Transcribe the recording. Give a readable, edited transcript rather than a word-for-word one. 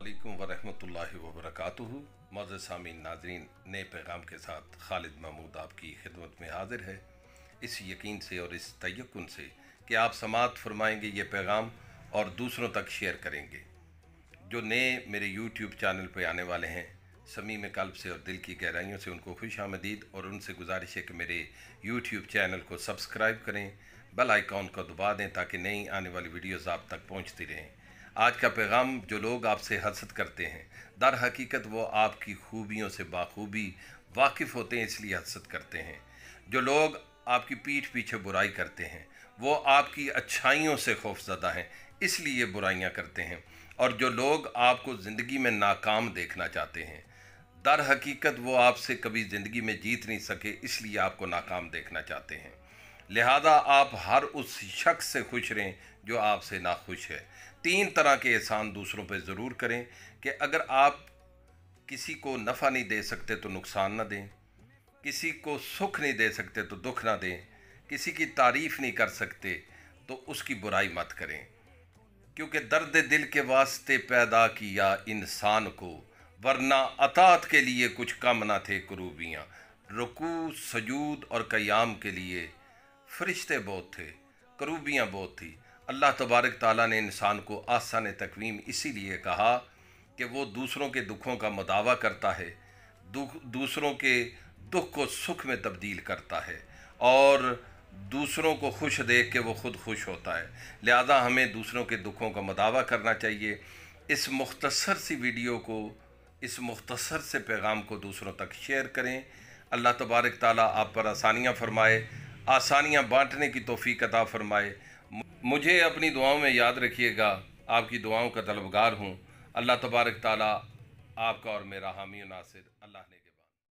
वालेकुम वरहमतुल्लाहि वबरकातुहू। मुअज़्ज़ज़ सामीन नाज़रीन, नए पैगाम के साथ खालिद महमूद आपकी खिदमत में हाज़िर है, इस यकीन से और इस तयक्कुन से कि आप समाअत फरमाएंगे ये पैगाम और दूसरों तक शेयर करेंगे। जो नए मेरे यूट्यूब चैनल पर आने वाले हैं, समीम क़ल्ब से और दिल की गहराइयों से उनको खुश आमदीद, और उनसे गुजारिश है कि मेरे यूट्यूब चैनल को सब्सक्राइब करें, बेल आइकॉन को दबा दें ताकि नई आने वाली वीडियोज़ आप तक पहुँचती रहें। आज का पैगाम, जो लोग आपसे हसद करते हैं, दर हकीकत वो आपकी खूबियों से बाखूबी वाकिफ़ होते हैं, इसलिए हसद करते हैं। जो लोग आपकी पीठ पीछे बुराई करते हैं, वो आपकी अच्छाइयों से खौफज़दा हैं, इसलिए बुराइयां करते हैं। और जो लोग आपको ज़िंदगी में नाकाम देखना चाहते हैं, दर हकीकत वो आपसे कभी ज़िंदगी में जीत नहीं सके, इसलिए आपको नाकाम देखना चाहते हैं। लिहाजा आप हर उस शख्स से खुश रहें जो आपसे नाखुश है। 3 तरह के एहसान दूसरों पर ज़रूर करें कि अगर आप किसी को नफ़ा नहीं दे सकते तो नुकसान न दें, किसी को सुख नहीं दे सकते तो दुख ना दें, किसी की तारीफ़ नहीं कर सकते तो उसकी बुराई मत करें। क्योंकि दर्द दिल के वास्ते पैदा किया इंसान को, वरना अतात के लिए कुछ कम ना थे कुरूबियाँ। रुकू, सजूद और क़याम के लिए फरिश्ते बहुत थे, करूबियाँ बहुत थी। अल्लाह तबारक ताला ने इंसान को आसान तकवीम इसीलिए कहा कि वो दूसरों के दुखों का मुदावा करता है, दूसरों के दुख को सुख में तब्दील करता है, और दूसरों को खुश देख के वो ख़ुद खुश होता है। लिहाजा हमें दूसरों के दुखों का मुदावा करना चाहिए। इस मुख्तसर सी वीडियो को, इस मुख्तसर से पैगाम को दूसरों तक शेयर करें। अल्लाह तबारक ताला आप पर आसानियाँ फ़रमाए, आसानियाँ बांटने की तौफ़ीक अता फ़रमाए। मुझे अपनी दुआओं में याद रखिएगा, आपकी दुआओं का तलबगार हूँ। अल्लाह तबारक ताला आपका और मेरा हामी नासिर। अल्लाह ने